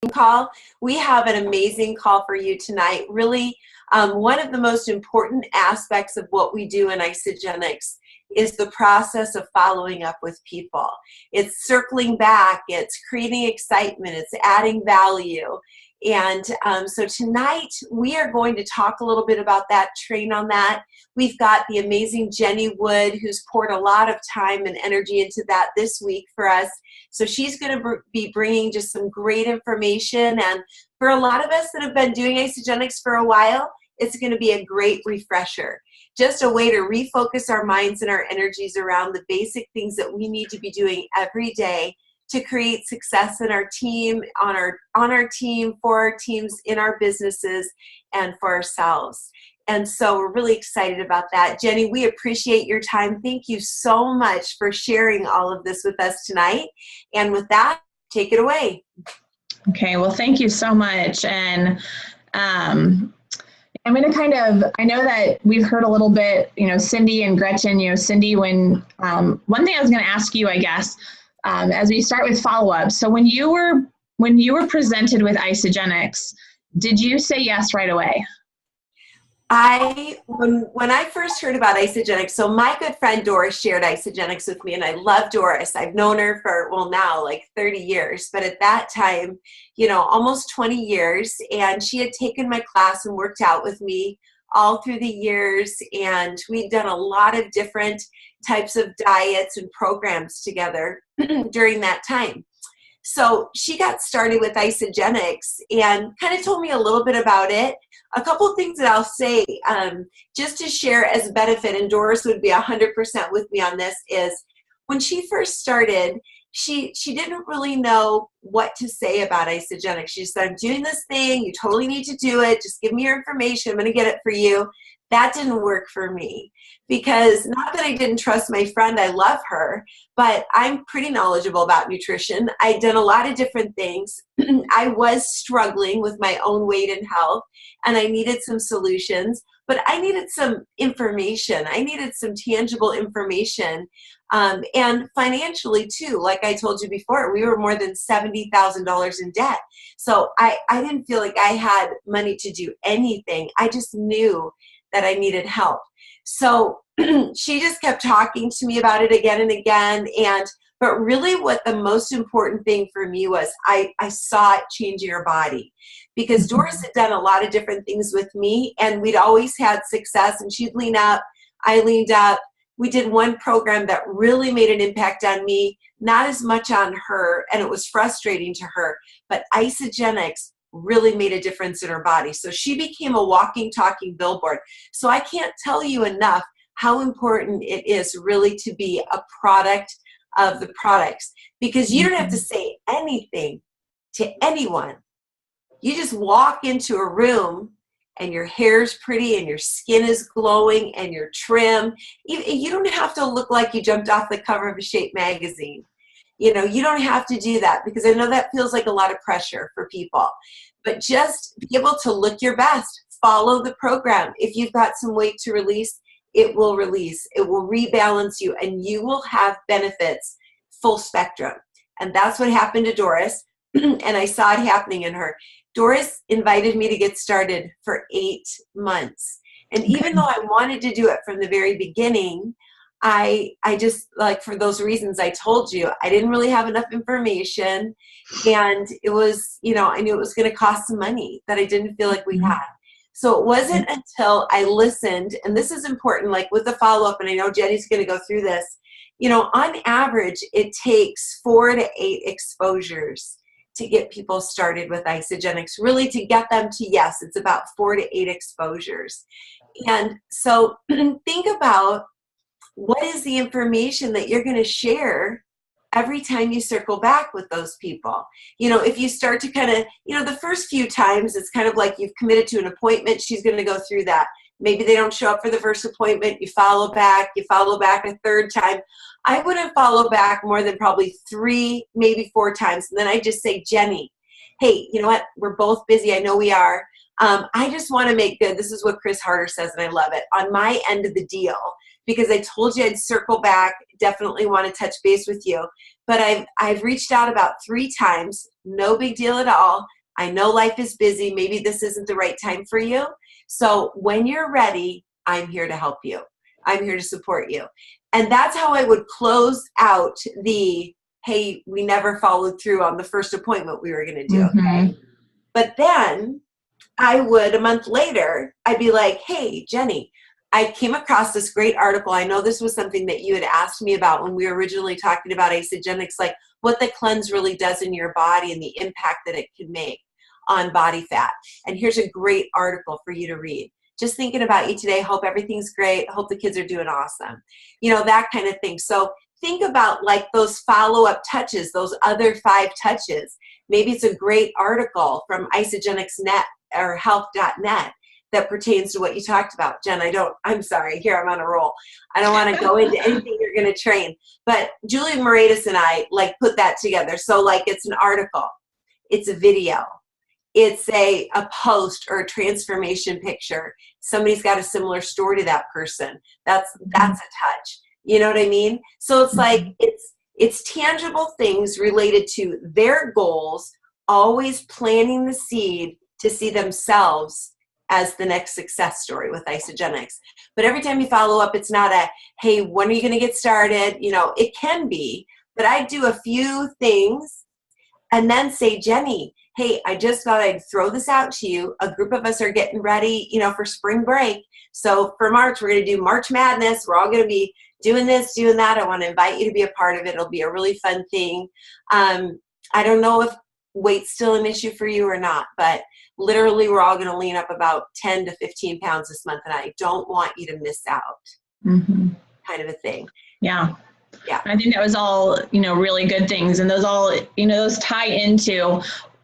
call. We have an amazing call for you tonight. Really, one of the most important aspects of what we do in Isogenics is the process of following up with people. It's circling back, it's creating excitement, it's adding value. And so tonight we are going to talk a little bit about that, train on that. We've got the amazing Jenny Wood, who's poured a lot of time and energy into that this week for us. So she's going to be bringing just some great information. And for a lot of us that have been doing Isogenics for a while, it's going to be a great refresher. Just a way to refocus our minds and our energies around the basic things that we need to be doing every day to create success in our team, on our team, for our teams, in our businesses, and for ourselves. And so we're really excited about that. Jenny, we appreciate your time. Thank you so much for sharing all of this with us tonight. And with that, take it away. Okay, well, thank you so much. And I'm going to I know that we've heard a little bit, Cindy and Gretchen, Cindy, when, one thing I was going to ask you, I guess, as we start with follow-up. So when you were presented with Isogenics, did you say yes right away? When I first heard about Isogenics, so my good friend Doris shared Isogenics with me, and I love Doris. I've known her for, now like 30 years, but at that time, almost 20 years, and she had taken my class and worked out with me all through the years, and we'd done a lot of different types of diets and programs together during that time. So she got started with Isogenics and kind of told me a little bit about it. A couple of things that I'll say just to share as a benefit, and Doris would be 100% with me on this, is when she first started, she didn't really know what to say about Isogenics. She said, I'm doing this thing, you totally need to do it, just give me your information, I'm going to get it for you. That didn't work for me because, not that I didn't trust my friend, I love her, but I'm pretty knowledgeable about nutrition. I'd done a lot of different things. I was struggling with my own weight and health, and I needed some solutions, but I needed some information. I needed some tangible information, and financially too. Like I told you before, we were more than $70,000 in debt. So I didn't feel like I had money to do anything. I just knew that I needed help. So she just kept talking to me about it again and again. But really what the most important thing for me was I saw it changing her body, because Doris had done a lot of different things with me, and we'd always had success, and she'd lean up, I leaned up. We did one program that really made an impact on me, not as much on her, and it was frustrating to her, but Isogenics really made a difference in her body. So she became a walking, talking billboard. So I can't tell you enough how important it is really to be a product of the products, because you don't have to say anything to anyone. You just walk into a room and your hair's pretty and your skin is glowing and you're trim. You don't have to look like you jumped off the cover of a Shape magazine. You don't have to do that, because I know that feels like a lot of pressure for people. But just be able to look your best. Follow the program. If you've got some weight to release, it will release. It will rebalance you, and you will have benefits full spectrum. And that's what happened to Doris, and I saw it happening in her. Doris invited me to get started for 8 months. And even though I wanted to do it from the very beginning, I just, like, for those reasons I told you, I didn't really have enough information, and it was, I knew it was going to cost some money that I didn't feel like we had. So it wasn't until I listened, and this is important, like with the follow-up, and I know Jenny's going to go through this, on average, it takes 4 to 8 exposures to get people started with Isogenics, really to get them to yes. It's about 4 to 8 exposures. And so think about, what is the information that you're going to share every time you circle back with those people? If you start to kind of, the first few times, it's kind of like you've committed to an appointment. She's going to go through that. Maybe they don't show up for the first appointment. You follow back a third time. I wouldn't follow back more than probably 3, maybe 4 times. And then I just say, Jenny, hey, you know what? We're both busy. I know we are. I just want to make good. This is what Chris Harder says, and I love it. On my end of the deal, because I told you I'd circle back, definitely want to touch base with you. but I've reached out about 3 times. No big deal at all. I know life is busy. Maybe this isn't the right time for you. So when you're ready, I'm here to help you. I'm here to support you. And that's how I would close out the, hey, we never followed through on the first appointment we were going to do. Okay. But then I would, a month later, I'd be like, hey, Jenny, I came across this great article. I know this was something that you had asked me about when we were originally talking about Isagenix, like what the cleanse really does in your body and the impact that it can make on body fat. And here's a great article for you to read. Just thinking about you today. Hope everything's great. Hope the kids are doing awesome. You know, that kind of thing. So think about like those follow-up touches, those other 5 touches. Maybe it's a great article from Isagenix.net or health.net that pertains to what you talked about. Jen, I'm sorry, here I'm on a roll. I don't want to go into anything you're going to train. But Julia Moratis and I like put that together. So like it's an article, it's a video, it's a post or a transformation picture. Somebody's got a similar story to that person. That's a touch. You know what I mean? So it's like it's tangible things related to their goals, always planting the seed to see themselves as the next success story with Isagenix. But every time you follow up, it's not a, hey, when are you going to get started? You know, it can be, but I do a few things and then say, Jenny, hey, I just thought I'd throw this out to you. A group of us are getting ready, you know, for spring break. So for March, we're going to do March Madness. We're all going to be doing this, doing that. I want to invite you to be a part of it. It'll be a really fun thing. I don't know if weight's still an issue for you or not, but literally we're all going to lean up about 10 to 15 pounds this month, and I don't want you to miss out, kind of a thing. Yeah. I think that was all, you know, really good things. And those all, you know, those tie into,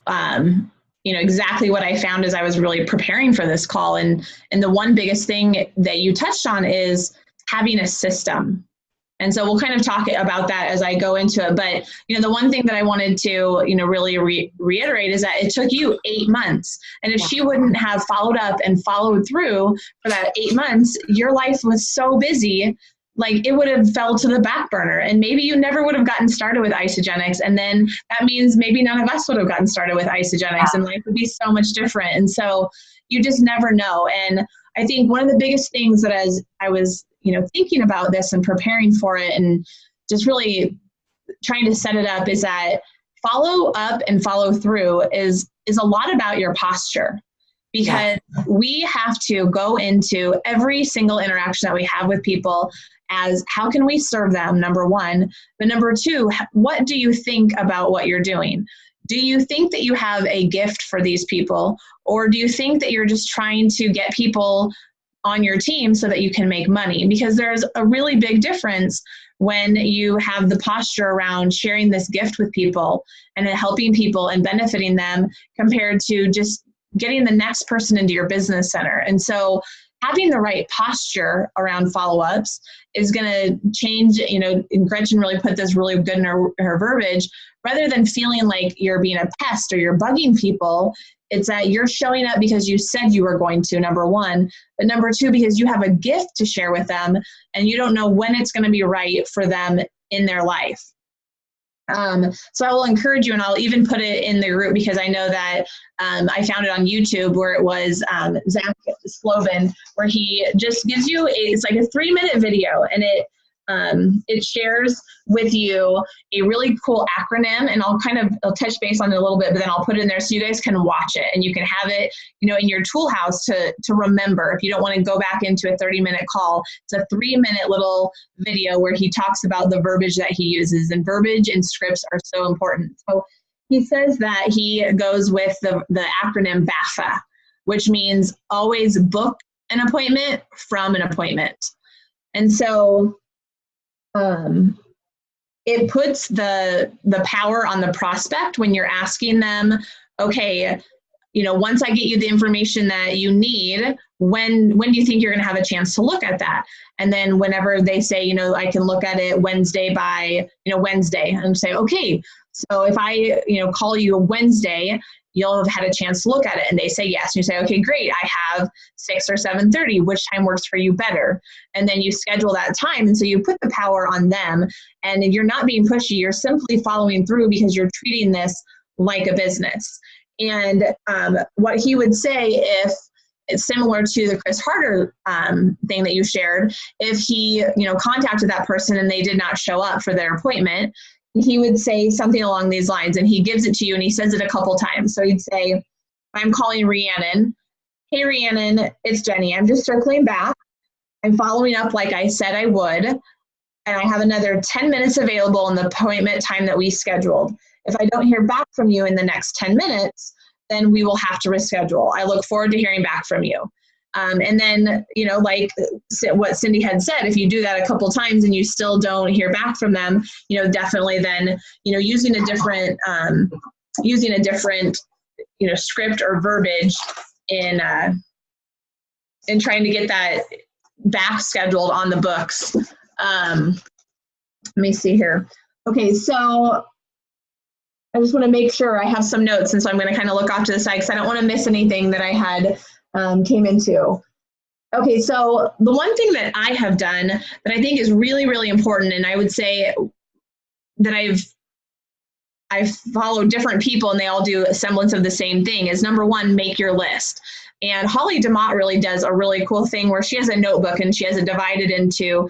you know, exactly what I found as I was really preparing for this call. And the one biggest thing that you touched on is having a system. And so we'll kind of talk about that as I go into it. But, you know, the one thing that I wanted to, you know, really reiterate is that it took you 8 months. And if she wouldn't have followed up and followed through for that 8 months, your life was so busy, like it would have fell to the back burner. And maybe you never would have gotten started with Isagenix. And then that means maybe none of us would have gotten started with Isagenix, and life would be so much different. And so you just never know. And I think one of the biggest things that as I was, you know, thinking about this and preparing for it and just really trying to set it up is that follow up and follow through is a lot about your posture, because we have to go into every single interaction that we have with people as how can we serve them, number one, but number two, what do you think about what you're doing? Do you think that you have a gift for these people, or do you think that you're just trying to get people on your team so that you can make money? Because there's a really big difference when you have the posture around sharing this gift with people and helping people and benefiting them compared to just getting the next person into your business center. And so having the right posture around follow-ups is going to change, you know, and Gretchen really put this really good in her verbiage, rather than feeling like you're being a pest or you're bugging people. It's that you're showing up because you said you were going to, number one, but number two, because you have a gift to share with them and you don't know when it's going to be right for them in their life. So I will encourage you, and I'll even put it in the group because I know that I found it on YouTube where it was Zach Slovin, where he just gives you it's like a 3-minute video, and it shares with you a really cool acronym, and I'll touch base on it a little bit, but then I'll put it in there so you guys can watch it and you can have it, you know, in your tool house to remember. If you don't want to go back into a 30-minute call, it's a 3-minute little video where he talks about the verbiage that he uses, and verbiage and scripts are so important. So he says that he goes with the acronym BAFA, which means always book an appointment from an appointment. And so it puts the power on the prospect when you're asking them, okay, you know, once I get you the information that you need, when do you think you're going to have a chance to look at that? And then whenever they say, you know, I can look at it Wednesday by, you know, Wednesday, and say, okay, so if I, you know, call you Wednesday you'll have had a chance to look at it, and they say yes. And you say, okay, great. I have 6 or 7:30. Which time works for you better? And then you schedule that time. And so you put the power on them, and you're not being pushy. You're simply following through because you're treating this like a business. And what he would say, if it's similar to the Chris Harder thing that you shared, if he, contacted that person and they did not show up for their appointment, he would say something along these lines, and he gives it to you and he says it a couple times. So he'd say, I'm calling Rhiannon. Hey, Rhiannon, it's Jenny. I'm just circling back. I'm following up like I said I would, and I have another 10 minutes available in the appointment time that we scheduled. If I don't hear back from you in the next 10 minutes, then we will have to reschedule. I look forward to hearing back from you. And then, like what Cindy had said, if you do that a couple times and you still don't hear back from them, definitely then, using a different, script or verbiage in trying to get that back scheduled on the books. Let me see here. Okay, so I just want to make sure I have some notes, and so I'm going to kind of look off to the side because I don't want to miss anything that I had came into. Okay, so the one thing that I have done that I think is really, really important, and I would say that I've followed different people and they all do a semblance of the same thing, is number one, make your list. And Holly DeMott really does a really cool thing where she has a notebook and she has it divided into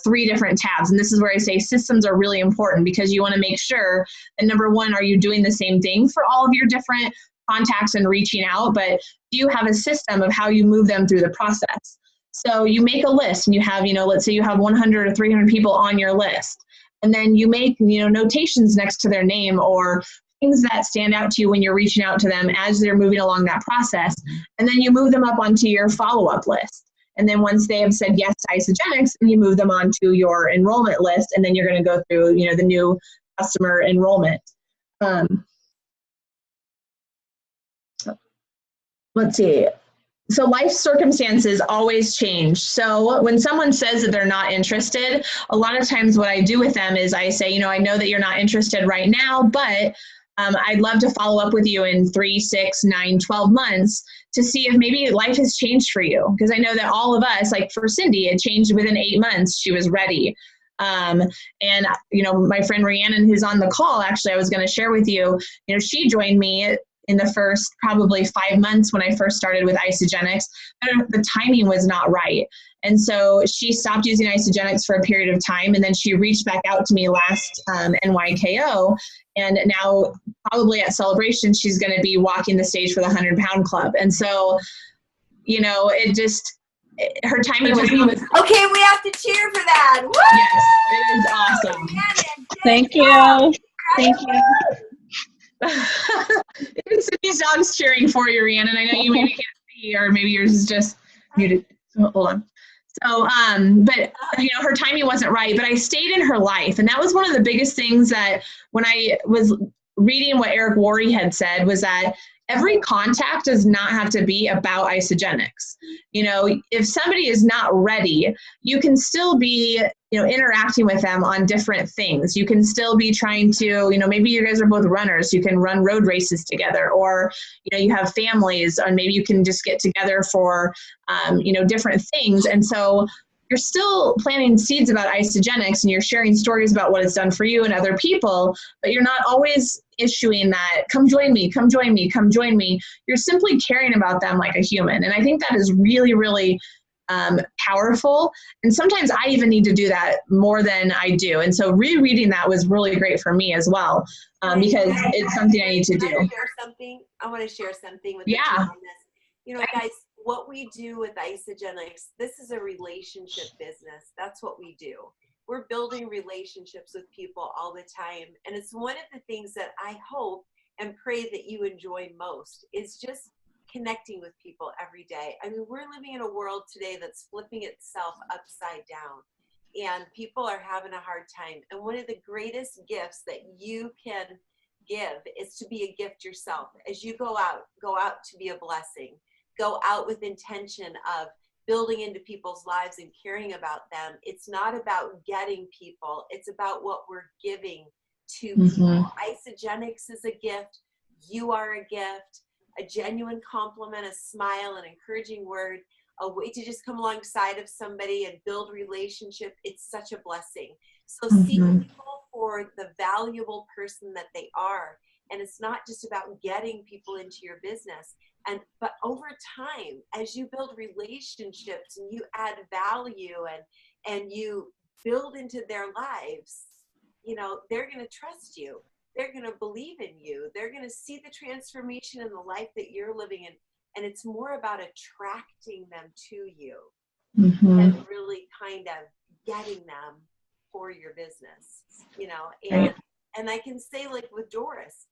3 different tabs. And this is where I say systems are really important, because you want to make sure that, number one, are you doing the same thing for all of your different contacts and reaching out, but do you have a system of how you move them through the process? So you make a list and you have, let's say you have 100 or 300 people on your list. And then you make, notations next to their name or things that stand out to you when you're reaching out to them as they're moving along that process. And then you move them up onto your follow-up list. And then once they have said yes to Isagenix, you move them onto your enrollment list. And then you're going to go through, the new customer enrollment. Let's see. So life circumstances always change. So when someone says that they're not interested, a lot of times what I do with them is I say, I know that you're not interested right now, but I'd love to follow up with you in 3, 6, 9, 12 months to see if maybe life has changed for you. Because I know that all of us, like for Cindy, it changed within 8 months. She was ready. And my friend Rhiannon, who's on the call, actually, I was going to share with you, she joined me in the first probably 5 months when I first started with Isagenix. The timing was not right. And so she stopped using Isagenix for a period of time, and then she reached back out to me last NYKO, and now probably at Celebration, she's going to be walking the stage for the 100-pound club. And so, her timing was... Okay, we have to cheer for that. Woo! Yes, it is awesome. Thank you. Thank you. Even Cindy's dog's cheering for you, Rhiannon. I know you maybe can't see, or maybe yours is just muted. So, hold on. So, but her timing wasn't right, but I stayed in her life. And that was one of the biggest things that when I was reading what Eric Worre had said was that every contact does not have to be about Isagenix. If somebody is not ready, you can still be, interacting with them on different things. You can still be trying to, maybe you guys are both runners. You can run road races together, or, you have families, and maybe you can just get together for, different things. And so you're still planting seeds about Isagenix, and you're sharing stories about what it's done for you and other people, but you're not always issuing that, come join me, come join me, come join me. You're simply caring about them like a human. And I think that is really, really powerful. And sometimes I even need to do that more than I do. And so rereading that was really great for me as well, because it's something I need to do. I want to share something with you on this. Guys, what we do with Isagenix, this is a relationship business. That's what we do. We're building relationships with people all the time. And it's one of the things that I hope and pray that you enjoy most is just connecting with people every day. I mean, we're living in a world today that's flipping itself upside down, and people are having a hard time. And one of the greatest gifts that you can give is to be a gift yourself. As you go out to be a blessing. Go out with intention of building into people's lives and caring about them. It's not about getting people. It's about what we're giving to people. Isagenix is a gift. You are a gift. A genuine compliment, a smile, an encouraging word, a way to just come alongside of somebody and build relationship. It's such a blessing. So see people for the valuable person that they are. And it's not just about getting people into your business. But over time, as you build relationships and you add value and you build into their lives, you know, they're going to trust you. They're going to believe in you. They're going to see the transformation in the life that you're living in. And it's more about attracting them to you and really kind of getting them for your business, you know. And I can say, like with Doris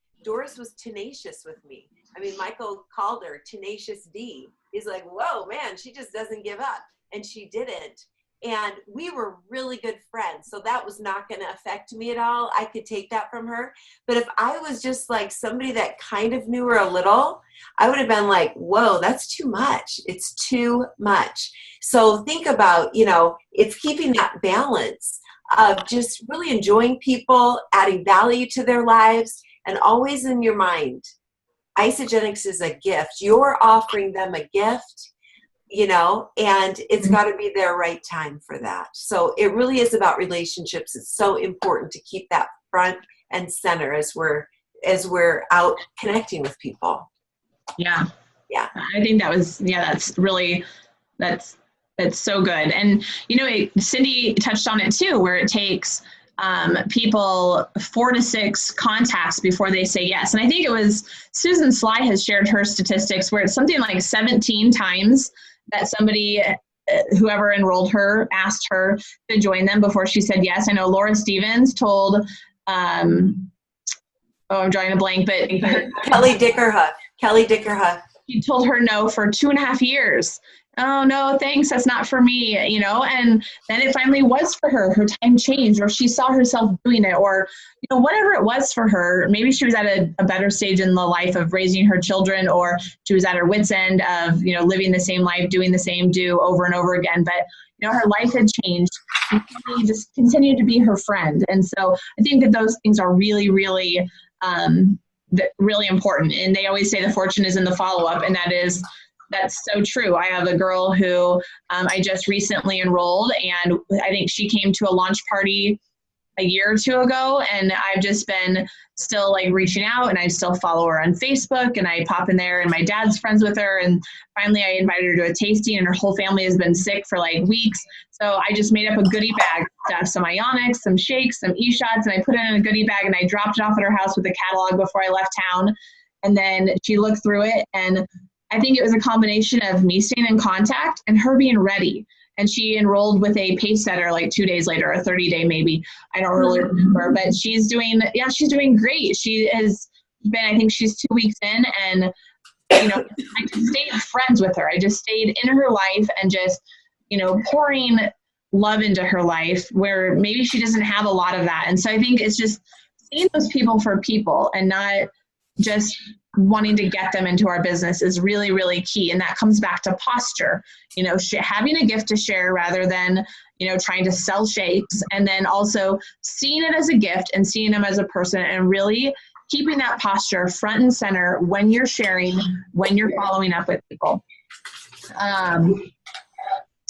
was tenacious with me. I mean, Michael called her Tenacious D. He's like, whoa, man, she just doesn't give up. And she didn't. And we were really good friends. So that was not going to affect me at all. I could take that from her. But if I was just like somebody that kind of knew her a little, I would have been like, whoa, that's too much. It's too much. So think about, you know, it's keeping that balance of just really enjoying people, adding value to their lives, and always in your mind, Isagenix is a gift. You're offering them a gift, you know, and it's got to be their right time for that. So it really is about relationships. It's so important to keep that front and center as we're out connecting with people. Yeah. Yeah. I think that's really, that's so good. And, you know, Cindy touched on it too, where it takes people 4 to 6 contacts before they say yes. And I think it was Susan Sly has shared her statistics where it's something like 17 times that somebody, whoever enrolled her, asked her to join them before she said yes. I know Laura Stevens told, I'm drawing a blank, but Kelly Dickerhuff. She told her no for 2.5 years. Oh, no, thanks. That's not for me, you know, and then it finally was for her. Her time changed, or she saw herself doing it, or, you know, whatever it was for her. Maybe she was at a better stage in the life of raising her children, or she was at her wit's end of, you know, living the same life, doing the same over and over again. But, you know, her life had changed. She just continued to be her friend. And so I think that those things are really, really, really important. And they always say the fortune is in the follow-up, and that's so true. I have a girl who I just recently enrolled, and I think she came to a launch party a year or 2 ago, and I've just been still like reaching out, and I still follow her on Facebook, and I pop in there, and my dad's friends with her, and finally I invited her to a tasting, and her whole family has been sick for like weeks. So I just made up a goodie bag, stuff, some ionics, some shakes, some e-shots, and I put it in a goodie bag, and I dropped it off at her house with a catalog before I left town. And then she looked through it, and I think it was a combination of me staying in contact and her being ready. And she enrolled with a pace setter like 2 days later, a 30-day maybe. I don't really remember, but she's doing great. She has been, I think she's 2 weeks in, and, you know, I just stayed friends with her. I just stayed in her life and just, you know, pouring love into her life where maybe she doesn't have a lot of that. And so I think it's just seeing those people for people and not just wanting to get them into our business is really, really key. And that comes back to posture, you know, having a gift to share rather than, you know, trying to sell shakes, and then also seeing it as a gift and seeing them as a person, and really keeping that posture front and center when you're sharing, when you're following up with people.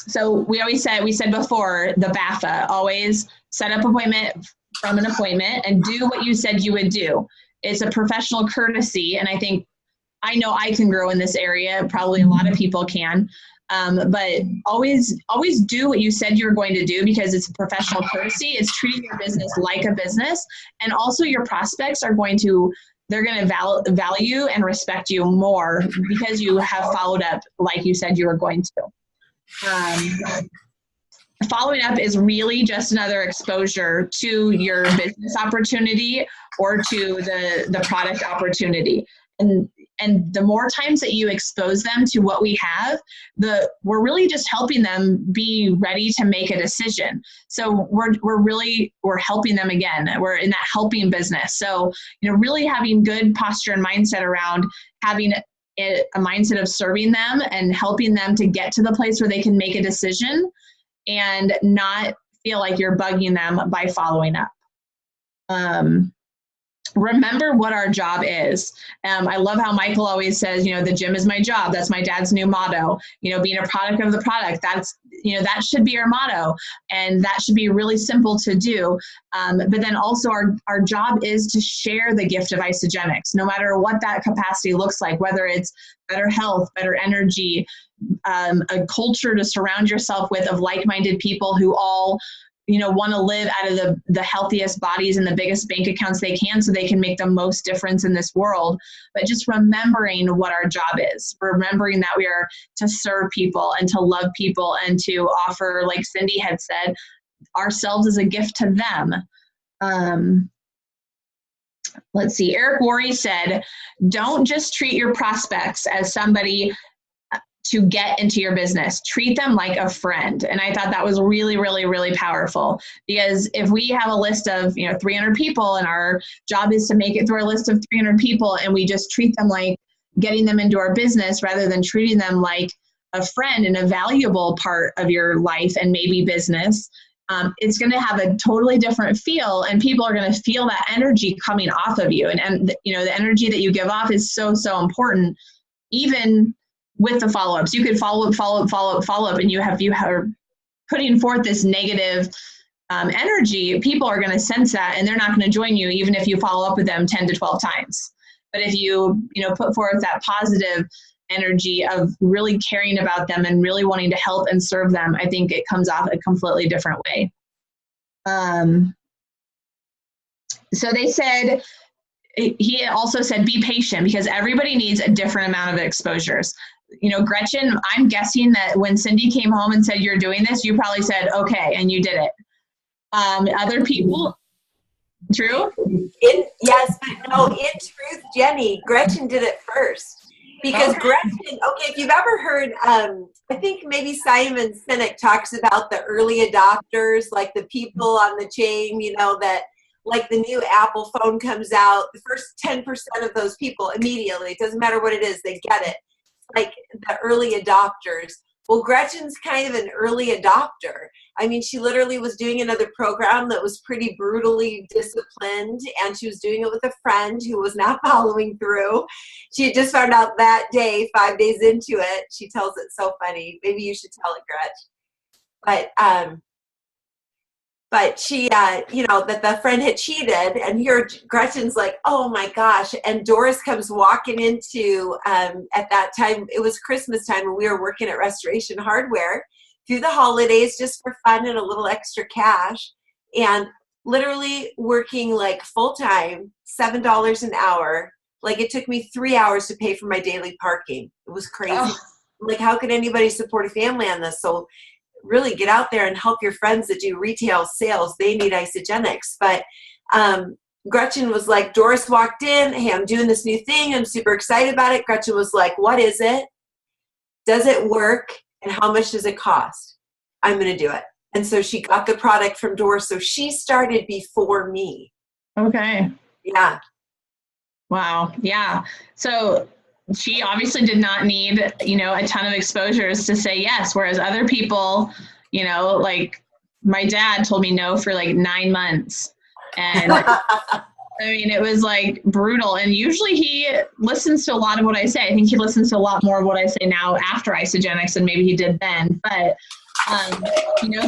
So we said before, the BAFA, always set up appointment from an appointment and do what you said you would do. It's a professional courtesy, and I know I can grow in this area. Probably a lot of people can, but always do what you said you were going to do, because it's a professional courtesy. It's treating your business like a business, and also your prospects they're going to value and respect you more because you have followed up like you said you were going to. Following up is really just another exposure to your business opportunity or to the product opportunity. And the more times that you expose them to what we have, we're really just helping them be ready to make a decision. So we're helping them again. We're in that helping business. So, you know, really having good posture and mindset around having a mindset of serving them and helping them to get to the place where they can make a decision and not feel like you're bugging them by following up. remember what our job is. I love how Michael always says, you know, the gym is my job. That's my dad's new motto. You know, being a product of the product, that's, you know, that should be our motto. And that should be really simple to do. But then also our job is to share the gift of Isagenix, no matter what that capacity looks like, whether it's better health, better energy, a culture to surround yourself with of like-minded people who all, you know, want to live out of the healthiest bodies and the biggest bank accounts they can so they can make the most difference in this world. But just remembering what our job is, remembering that we are to serve people and to love people and to offer, like Cindy had said, ourselves as a gift to them. Let's see, Eric Worre said, don't just treat your prospects as somebody to get into your business. Treat them like a friend. And I thought that was really, really, really powerful, because if we have a list of, you know, 300 people and our job is to make it through our list of 300 people and we just treat them like getting them into our business rather than treating them like a friend and a valuable part of your life and maybe business, it's going to have a totally different feel, and people are going to feel that energy coming off of you. And you know, the energy that you give off is so, so important, even with the follow-ups. You could follow up, and you are putting forth this negative energy. People are going to sense that, and they're not going to join you, even if you follow up with them 10 to 12 times. But if you put forth that positive energy of really caring about them and really wanting to help and serve them, I think it comes off a completely different way. So they said, he also said, be patient, because everybody needs a different amount of exposures. You know, Gretchen, I'm guessing that when Cindy came home and said, you're doing this, you probably said, okay, and you did it. Other people, true? Yes, but no, in truth, Jenny, Gretchen did it first. Because Gretchen, okay, if you've ever heard, I think maybe Simon Sinek talks about the early adopters, like the people on the chain, you know, that like the new Apple phone comes out, the first 10% of those people immediately, it doesn't matter what it is, they get it. Like the early adopters. Well, Gretchen's kind of an early adopter. I mean, she literally was doing another program that was pretty brutally disciplined, and she was doing it with a friend who was not following through. She had just found out that day, 5 days into it. She tells it so funny. Maybe you should tell it, Gretch. But she, that the friend had cheated, and here Gretchen's like, oh my gosh. And Doris comes walking into, at that time, it was Christmas time, and we were working at Restoration Hardware through the holidays just for fun and a little extra cash, and literally working like full-time, $7 an hour. Like it took me 3 hours to pay for my daily parking. It was crazy. Oh. Like, how could anybody support a family on this? So really get out there and help your friends that do retail sales. They need Isagenix. But Gretchen was like, Doris walked in, hey, I'm doing this new thing. I'm super excited about it. Gretchen was like, what is it? Does it work? And how much does it cost? I'm going to do it. And so she got the product from Doris. So she started before me. Okay. Yeah. Wow. Yeah. So she obviously did not need, a ton of exposures to say yes. Whereas other people, like my dad told me no for like 9 months. And I mean, it was like brutal. And usually he listens to a lot of what I say. I think he listens to a lot more of what I say now after Isagenix than maybe he did then. But,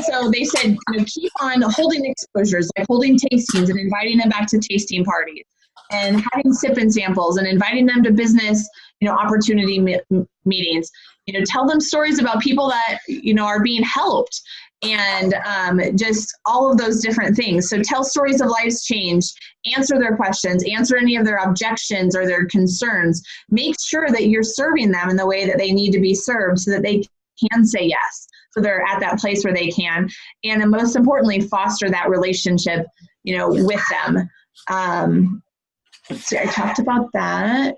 so they said, keep on holding exposures, like holding tastings and inviting them back to tasting parties and having sip and samples and inviting them to business, opportunity meetings. Tell them stories about people that, are being helped. And just all of those different things. So tell stories of life's change, answer their questions, answer any of their objections or their concerns. Make sure that you're serving them in the way that they need to be served so that they can say yes. So they're at that place where they can. And then most importantly, foster that relationship, with them. Let's see, I talked about that.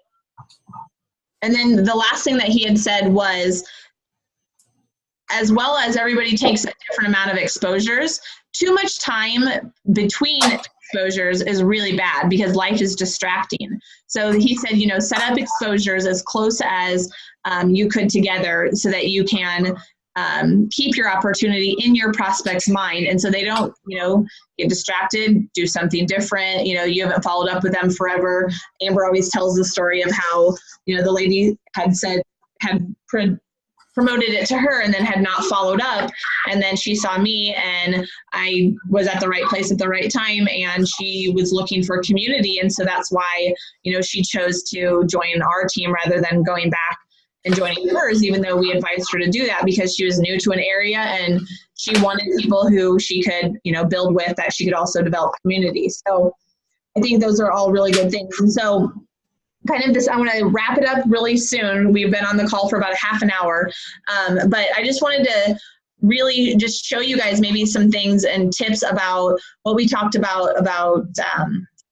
And then the last thing that he had said was, as well as everybody takes a different amount of exposures, too much time between exposures is really bad because life is distracting. So he said, set up exposures as close as you could together so that you can keep your opportunity in your prospect's mind. And so they don't, get distracted, do something different. You haven't followed up with them forever. Amber always tells the story of how, the lady had promoted it to her and then had not followed up. And then she saw me and I was at the right place at the right time, and she was looking for community. And so that's why, she chose to join our team rather than going back and joining hers, even though we advised her to do that because she was new to an area and she wanted people who she could, build with, that she could also develop community. So I think those are all really good things. And so kind of this, I want to wrap it up really soon. We've been on the call for about a half an hour, but I just wanted to really just show you guys maybe some things and tips about what we talked about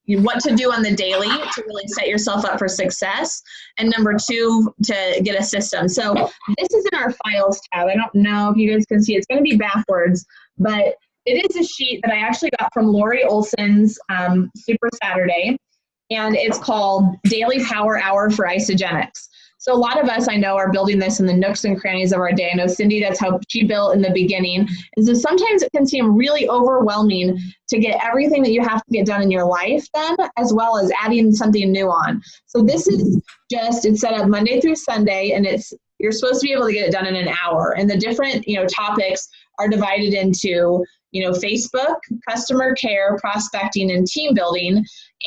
what to do on the daily to really set yourself up for success. And number two, to get a system. So this is in our files tab. I don't know if you guys can see, it's going to be backwards, but it is a sheet that I actually got from Lori Olson's Super Saturday. And it's called Daily Power Hour for Isogenics. So a lot of us I know are building this in the nooks and crannies of our day. I know Cindy, that's how she built in the beginning. And so sometimes it can seem really overwhelming to get everything that you have to get done in your life done, as well as adding something new on. So this is it's set up Monday through Sunday, and you're supposed to be able to get it done in an hour. And the different, topics are divided into, Facebook, customer care, prospecting, and team building.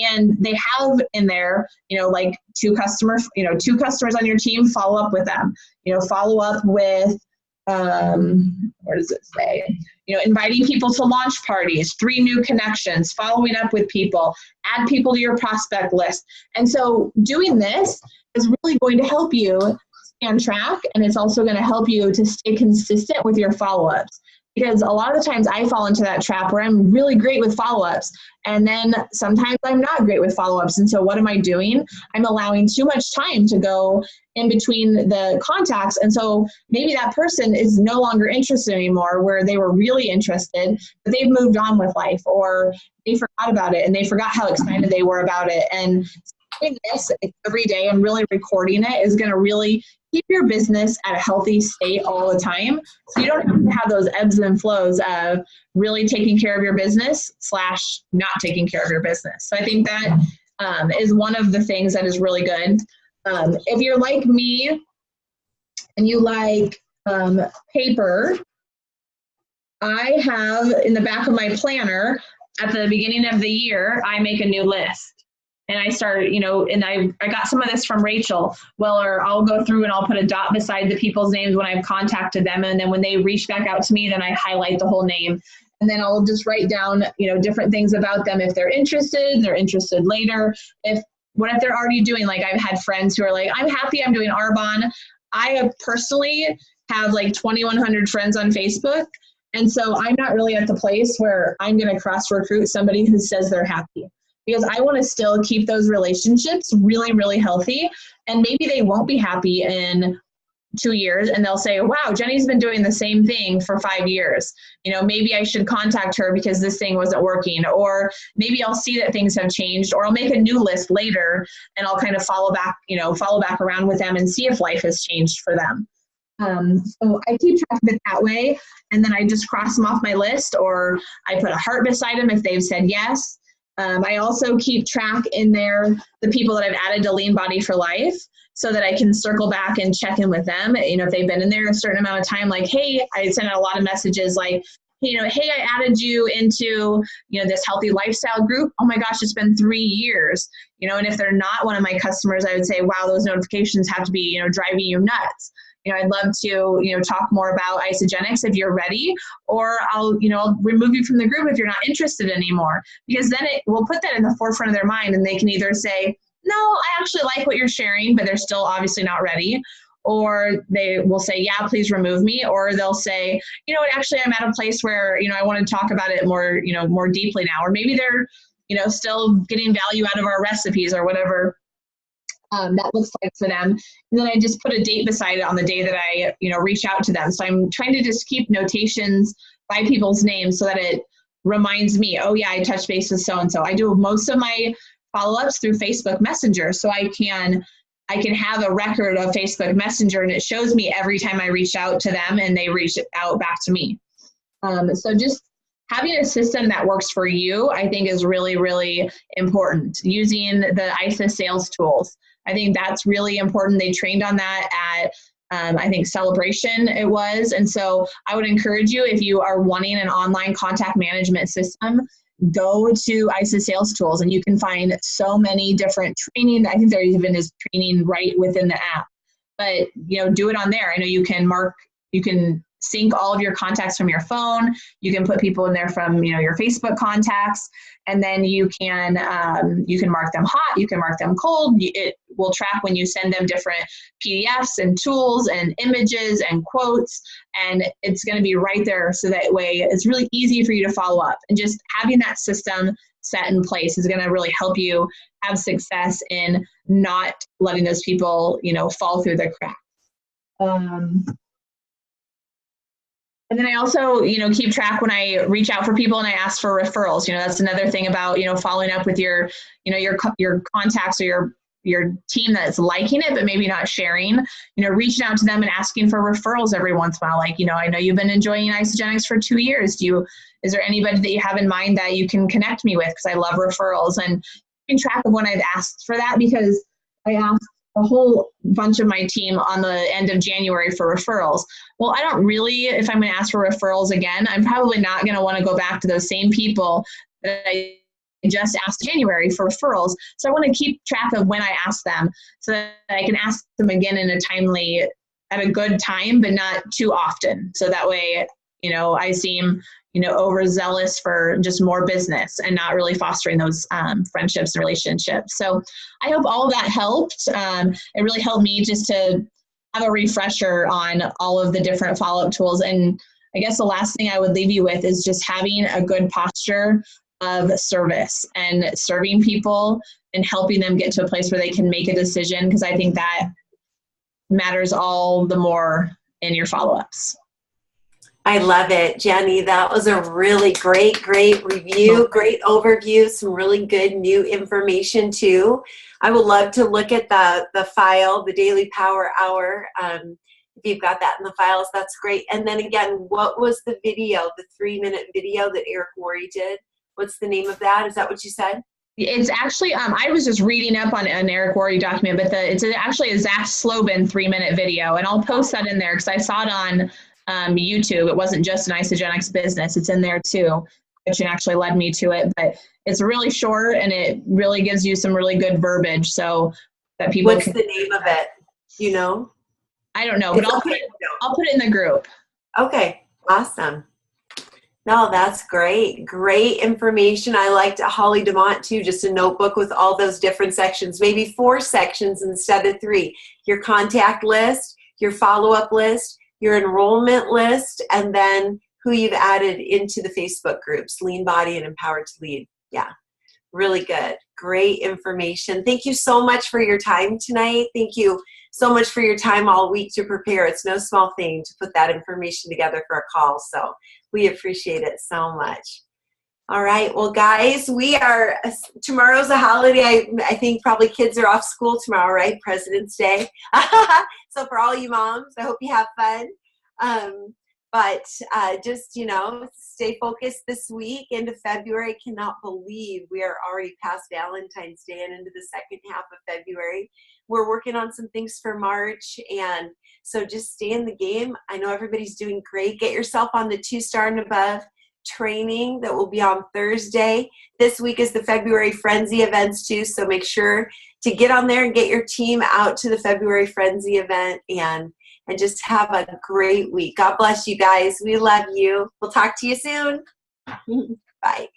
And they have in there, like two customers on your team, follow up with them, follow up with, what does it say? Inviting people to launch parties, 3 new connections, following up with people, add people to your prospect list. And so doing this is really going to help you stay on track. And it's also going to help you to stay consistent with your follow-ups. Because a lot of times I fall into that trap where I'm really great with follow-ups, and then sometimes I'm not great with follow-ups. And so what am I doing? I'm allowing too much time to go in between the contacts. And so maybe that person is no longer interested anymore, where they were really interested, but they've moved on with life, or they forgot about it and they forgot how excited they were about it. And doing this every day and really recording it is going to really keep your business at a healthy state all the time. So you don't have to have those ebbs and flows of really taking care of your business / not taking care of your business. So I think that is one of the things that is really good. If you're like me and you like paper, I have in the back of my planner at the beginning of the year, I make a new list. And I start, and I got some of this from Rachel. Or I'll go through and I'll put a dot beside the people's names when I've contacted them. And then when they reach back out to me, then I highlight the whole name. And then I'll just write down, different things about them. If they're interested later. What if they're already doing, like I've had friends who are like, I'm happy I'm doing Arbonne. I personally have like 2,100 friends on Facebook. And so I'm not really at the place where I'm going to cross recruit somebody who says they're happy. Because I want to still keep those relationships really, really healthy. And maybe they won't be happy in 2 years and they'll say, wow, Jenny's been doing the same thing for 5 years. Maybe I should contact her because this thing wasn't working. Or maybe I'll see that things have changed, or I'll make a new list later and I'll kind of follow back around with them and see if life has changed for them. So I keep track of it that way. And then I just cross them off my list, or I put a heart beside them if they've said yes. I also keep track in there the people that I've added to Lean Body for Life, so that I can circle back and check in with them. If they've been in there a certain amount of time, like, hey, I send out a lot of messages like, hey, I added you into, this healthy lifestyle group. Oh my gosh, it's been 3 years. And if they're not one of my customers, I would say, wow, those notifications have to be, driving you nuts. I'd love to, talk more about Isogenics if you're ready, or I'll remove you from the group if you're not interested anymore, because then it will put that in the forefront of their mind, and they can either say, no, I actually like what you're sharing, but they're still obviously not ready. Or they will say, yeah, please remove me. Or they'll say, actually I'm at a place where, I want to talk about it more, more deeply now. Or maybe they're, still getting value out of our recipes or whatever that looks like for them. And then I just put a date beside it on the day that I, reach out to them. So I'm trying to just keep notations by people's names so that it reminds me, oh yeah, I touched base with so-and-so. I do most of my follow-ups through Facebook Messenger, so I can I can have a record of Facebook Messenger, and it shows me every time I reach out to them and they reach out back to me. So just having a system that works for you, I think, is really, really important. Using the ISA sales tools, I think that's really important. They trained on that at I think Celebration it was. And so I would encourage you, if you are wanting an online contact management system, go to ISA sales tools, and you can find so many different training. I think there even is training right within the app, but do it on there. I know you can sync all of your contacts from your phone. You can put people in there from your Facebook contacts, and then you can mark them hot, you can mark them cold. It will track when you send them different PDFs and tools and images and quotes, and it's going to be right there, so that way it's really easy for you to follow up. And just having that system set in place is going to really help you have success in not letting those people fall through the cracks. And then I also, keep track when I reach out for people and I ask for referrals. That's another thing about, following up with your contacts or your team that's liking it, but maybe not sharing, reaching out to them and asking for referrals every once in a while. Like, I know you've been enjoying Isagenix for 2 years. Is there anybody that you have in mind that you can connect me with? Because I love referrals, and keeping track of when I've asked for that, because I asked a whole bunch of my team on the end of January for referrals. Well, I don't really, if I'm going to ask for referrals again, I'm probably not going to want to go back to those same people that I just asked in January for referrals. So I want to keep track of when I ask them, so that I can ask them again at a good time, but not too often. So that way, I seem overzealous for just more business and not really fostering those friendships and relationships. So I hope all of that helped. It really helped me just to have a refresher on all of the different follow-up tools. And I guess the last thing I would leave you with is just having a good posture of service and serving people and helping them get to a place where they can make a decision, because I think that matters all the more in your follow-ups. I love it, Jenny. That was a really great review, great overview, some really good new information too. I would love to look at the file, the Daily Power Hour. If you've got that in the files, that's great. And then again, what was the video, the 3-minute video that Eric Worre did? What's the name of that? Is that what you said? It's actually, I was just reading up on an Eric Worre document, but it's actually a Zach Slobin 3-minute video, and I'll post that in there because I saw it on YouTube. It wasn't just an Isagenix business. It's in there too, which actually led me to it. But it's really short, and it really gives you some really good verbiage so that people. What's the name of it? I don't know, but I'll put it in the group. Okay, awesome. No, that's great. Great information. I liked Holly DeMont too, just a notebook with all those different sections, maybe 4 sections instead of 3. Your contact list, your follow-up list, your enrollment list, and then who you've added into the Facebook groups, Lean Body and Empowered to Lead. Yeah, really good. Great information. Thank you so much for your time tonight. Thank you so much for your time all week to prepare. It's no small thing to put that information together for a call, so we appreciate it so much. All right, well, guys, tomorrow's a holiday. I think probably kids are off school tomorrow, right? President's Day. So for all you moms, I hope you have fun. But just, stay focused this week into February. I cannot believe we are already past Valentine's Day and into the second half of February. We're working on some things for March, and so just stay in the game. I know everybody's doing great. Get yourself on the 2-star and above training that will be on Thursday. This week is the February Frenzy events too, so make sure to get on there and get your team out to the February Frenzy event and just have a great week. God bless you guys. We love you. We'll talk to you soon. Bye.